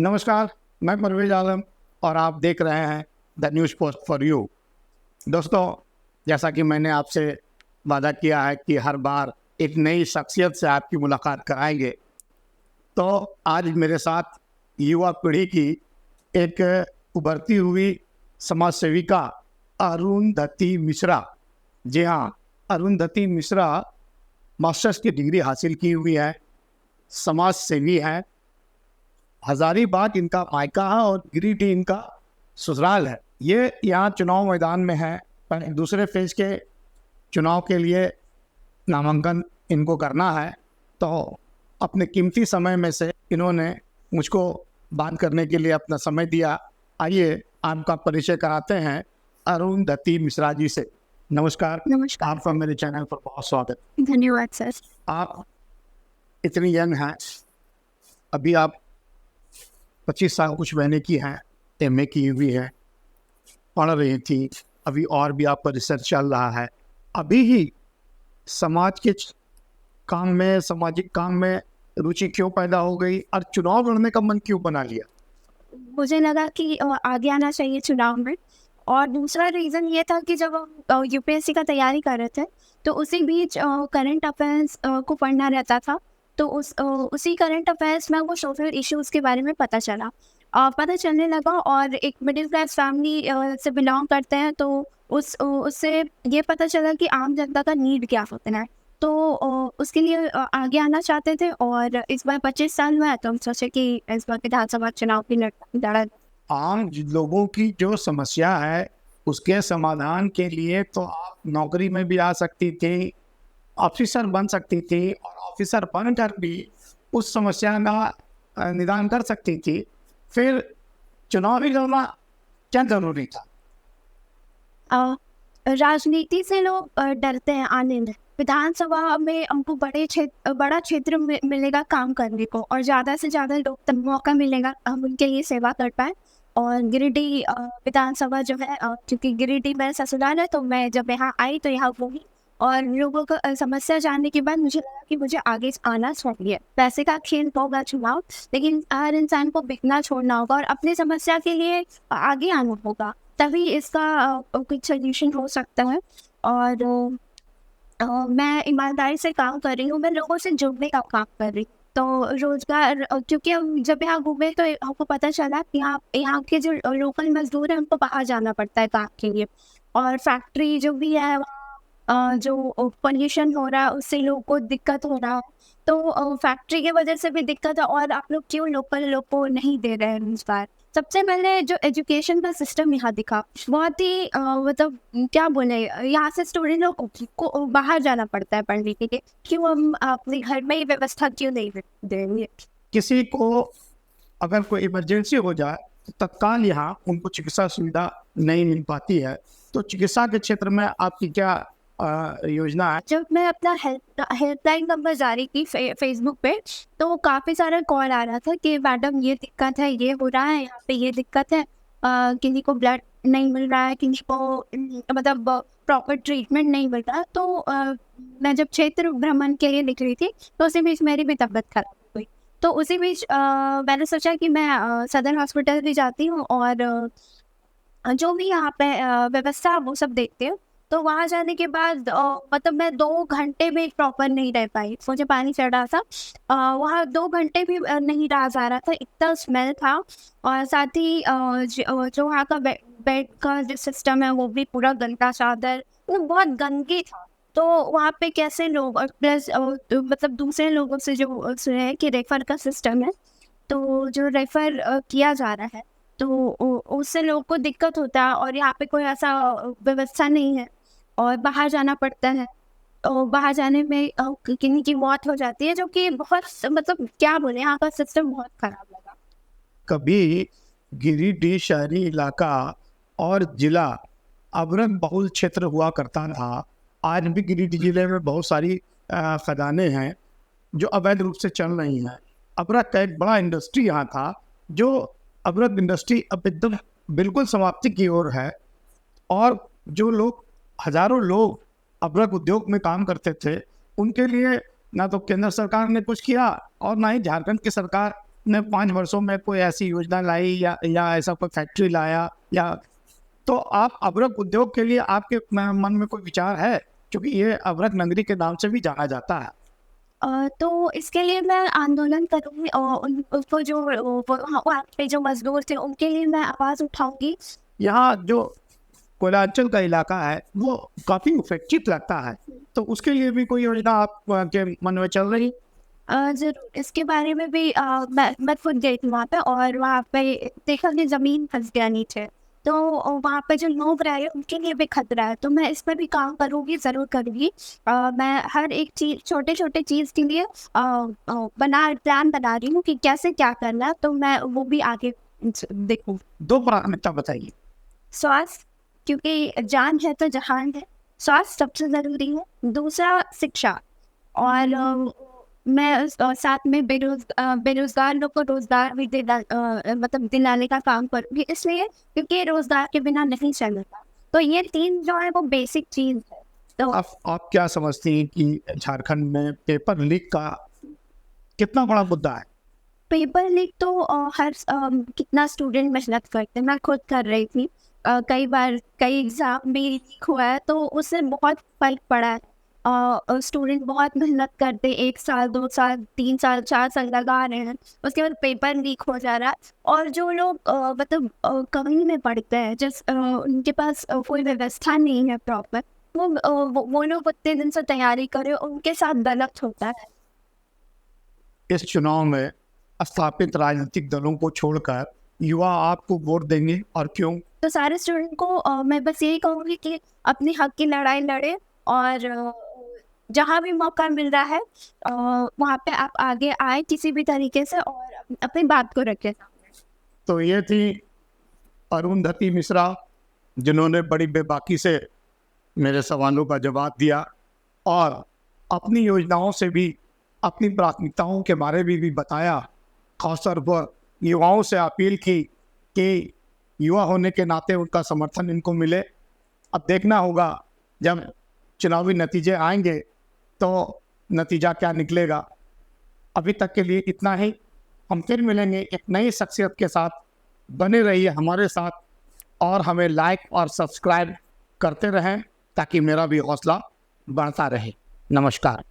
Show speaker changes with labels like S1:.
S1: नमस्कार, मैं परवेज आलम और आप देख रहे हैं the news post for you. दोस्तों, जैसा कि मैंने आपसे वादा किया है कि हर बार एक नई शख्सियत से आपकी मुलाकात कराएंगे, तो आज मेरे साथ युवा पीढ़ी की एक उभरती हुई समाज सेविका अरुंधति मिश्रा। जी हाँ, अरुंधति मिश्रा मास्टर्स की डिग्री हासिल की हुई है, समाज सेवी है। हजारीबाग इनका मायका है और गिरिडीह इनका ससुराल है। ये यहाँ चुनाव मैदान में है, पर दूसरे फेज के चुनाव के लिए नामांकन इनको करना है, तो अपने कीमती समय में से इन्होंने मुझको बात करने के लिए अपना समय दिया। आइए आपका परिचय कराते हैं अरुंधति मिश्रा जी से। नमस्कार।
S2: नमस्कार।
S1: आपका मेरे चैनल पर बहुत स्वागत।
S2: धन्यवाद सर।
S1: आप इतनी यंग हैं, अभी आप 25 साल कुछ महीने की हैं, एमए की हुई है, पढ़ रही थी, अभी और भी आपका रिसर्च चल रहा है। अभी ही समाज के काम में, सामाजिक काम में रुचि क्यों पैदा हो गई और चुनाव लड़ने का मन क्यों बना लिया?
S2: मुझे लगा कि आगे आना चाहिए चुनाव में, और दूसरा रीज़न ये था कि जब हम यूपीएससी का तैयारी कर रहे थे तो उसी बीच करंट अफेयर्स को पढ़ना रहता था। तो उसी करंट अफेयर्स में वो सोशल इश्यूज़ के बारे में पता पता चलने लगा, और एक मिडिल क्लास फैमिली से बिलोंग करते हैं, तो उससे ये पता चला कि आम जनता का नीड क्या होता है। तो उसके लिए आगे आना चाहते थे, और इस बार 25 साल हुआ है तो हम सोचे कि इस बार विधानसभा चुनाव की लड़ा।
S1: आम लोगों की जो समस्या है उसके समाधान के लिए तो आप नौकरी में भी आ सकती थी, ऑफिसर बन सकती थी, और ऑफिसर बनकर भी उस समस्या का निदान कर सकती थी। फिर चुनाव ही लड़ना क्या जरूरी था?
S2: राजनीति से लोग डरते हैं आने में। विधानसभा में हमको बड़ा क्षेत्र मिलेगा काम करने को, और ज़्यादा से ज़्यादा लोग तक मौका मिलेगा हम उनके लिए सेवा कर पाए। और गिरिडीह विधानसभा जो है, क्योंकि गिरिडीह मेरा ससुराल है, तो मैं जब यहाँ आई तो यहाँ घूमी, और लोगों का समस्या जानने के बाद मुझे लगा कि मुझे आगे आना चाहिए। पैसे का खेल होगा चुनाव, लेकिन हर इंसान को बिकना छोड़ना होगा और अपनी समस्या के लिए आगे आना होगा, तभी इसका कुछ सोल्यूशन हो सकता है। और मैं ईमानदारी से काम कर रही हूँ, मैं लोगों से जुड़ने का काम कर रही हूँ। तो रोजगार, क्योंकि हम जब यहाँ घूमे तो हमको पता चला कि यहाँ के जो लोकल मजदूर हैं उनको बाहर जाना पड़ता है काम के लिए, और फैक्ट्री जो भी है जो पोल्यूशन हो रहा है उससे लोगों को दिक्कत हो रहा है। तो फैक्ट्री की वजह से भी दिक्कत है, और आप लोग क्यों लोकल लोग को नहीं दे रहे हैं रोजगार। सबसे पहले जो एजुकेशन का सिस्टम यहाँ दिखा, बहुत ही मतलब क्या बोले, यहाँ से स्टूडेंट लोग को बाहर जाना पड़ता है पढ़ने के लिए। क्यों हम अपने घर में ही व्यवस्था क्यों नहीं देंगे?
S1: किसी को अगर कोई इमरजेंसी हो जाए तो तत्काल यहाँ उनको चिकित्सा सुविधा नहीं मिल पाती है, तो चिकित्सा के क्षेत्र में आपकी क्या योजना है?
S2: जब मैं अपना हेल्पलाइन नंबर जारी की फेसबुक पे, तो काफ़ी सारा कॉल आ रहा था कि मैडम ये दिक्कत है, ये हो रहा है, यहाँ पे ये दिक्कत है, किसी को ब्लड नहीं मिल रहा है, किसी को मतलब प्रॉपर ट्रीटमेंट नहीं मिल रहा। तो मैं जब क्षेत्र भ्रमण के लिए निकली थी तो उसी बीच मेरी भी तबीयत खराब हुई। तो उसी बीच मैंने सोचा कि मैं सदर हॉस्पिटल भी जाती हूँ, और जो भी यहाँ पे व्यवस्था वो सब देखते हो। तो वहाँ जाने के बाद मतलब मैं 2 घंटे भी प्रॉपर नहीं रह पाई, मुझे पानी चढ़ रहा था। वहाँ 2 घंटे भी नहीं रहा जा रहा था, इतना स्मेल था। और साथ ही जो वहाँ का बेड का जो सिस्टम है वो भी पूरा गंदा, चादर वो बहुत गंदगी था। तो वहाँ पे कैसे लोग, और प्लस मतलब दूसरे लोगों से जो सुने हैं कि रेफर का सिस्टम है, तो जो रेफर किया जा रहा है तो उससे लोगों को दिक्कत होता है, और यहाँ पे कोई ऐसा व्यवस्था नहीं है, और बाहर जाना पड़ता है। और बाहर जाने में किन्हीं की मौत हो जाती है, जो कि बहुत मतलब क्या बोले, यहाँ का सिस्टम बहुत खराब लगा।
S1: कभी गिरिडीह शहरी इलाका और जिला अवरंग बहुल क्षेत्र हुआ करता था। आज भी गिरिडीह जिले में बहुत सारी खदानें हैं जो अवैध रूप से चल रही हैं। अवरंग का एक बड़ा इंडस्ट्री यहाँ था, जो अवरंग इंडस्ट्री अब एकदम बिल्कुल समाप्ति की ओर है, और जो लोग, हजारों लोग अवरंग उद्योग में काम करते थे, उनके लिए ना तो केंद्र सरकार ने कुछ किया और ना ही झारखंड की सरकार आपने 5 वर्षों में कोई ऐसी योजना लाई या ऐसा कोई फैक्ट्री लाया, या तो आप अभ्रक उद्योग के लिए आपके मन में कोई विचार है, क्योंकि ये अभ्रक नगरी के नाम से भी जाना जाता है?
S2: तो इसके लिए मैं आंदोलन करूँगी और उनको जो वहाँ पे जो मजदूर थे उनके लिए मैं आवाज़ उठाऊंगी।
S1: यहाँ जो कोयलांचल का इलाका है वो काफ़ी उपेक्षित लगता है, तो उसके लिए भी कोई योजना आप के मन में चल रही?
S2: ज़रूर इसके बारे में भी मैं खुद गई थी वहाँ पे और वहाँ पे देखा कि ज़मीन फंस गया नीचे, तो वहाँ पे जो लोग रहे उनके लिए भी खतरा है, तो मैं इस पर भी काम करूँगी, ज़रूर करूँगी। मैं हर एक चीज़ छोटे छोटे चीज़ के लिए प्लान बना रही हूँ कि कैसे क्या करना है, तो मैं वो भी आगे देखूँ।
S1: 2 प्राथमिकता बताइए।
S2: स्वास्थ्य, क्योंकि जान है तो जहान है, स्वास्थ्य सबसे ज़रूरी है। दूसरा शिक्षा, और मैं साथ में बेरोज़गार लोग को रोज़गार भी मतलब दिलाने का काम करूँगी, इसलिए क्योंकि रोज़गार के बिना नहीं चलेगा। तो ये 3 जो है वो बेसिक चीज़ है। तो
S1: आप क्या समझती हैं कि झारखंड में पेपर लीक का कितना बड़ा मुद्दा है?
S2: पेपर लीक तो कितना स्टूडेंट मेहनत करते हैं, मैं खुद कर रही थी। कई बार कई एग्ज़ाम भी लीक हुआ है, तो उससे बहुत फ़र्क पड़ा है। स्टूडेंट बहुत मेहनत करते, 1 साल, 2 साल, 3 साल, 4 साल लगा रहे हैं, उसके बाद पेपर लीक हो जा रहा है। और जो लोग मतलब कमी में पढ़ते हैं, उनके पास कोई व्यवस्था नहीं है प्रॉपर, वो लोग उतने दिन से तैयारी करें, उनके साथ गलत होता है।
S1: इस चुनाव में स्थापित राजनीतिक दलों को छोड़कर युवा आपको वोट देंगे, और क्यों?
S2: तो सारे स्टूडेंट को मैं बस यही कहूँगी कि अपने हक की लड़ाई लड़े, और जहाँ भी मौका मिल रहा है वहाँ पे आप आगे आए किसी भी तरीके से, और अपनी बात को रखें सामने।
S1: तो ये थी अरुंधति मिश्रा, जिन्होंने बड़ी बेबाकी से मेरे सवालों का जवाब दिया और अपनी योजनाओं से भी, अपनी प्राथमिकताओं के बारे में भी बताया। खासतौर पर युवाओं से अपील की कि युवा होने के नाते उनका समर्थन इनको मिले। अब देखना होगा जब चुनावी नतीजे आएंगे तो नतीजा क्या निकलेगा। अभी तक के लिए इतना ही। हम फिर मिलेंगे एक नई शख्सियत के साथ। बने रहिए हमारे साथ और हमें लाइक और सब्सक्राइब करते रहें ताकि मेरा भी हौसला बढ़ता रहे। नमस्कार।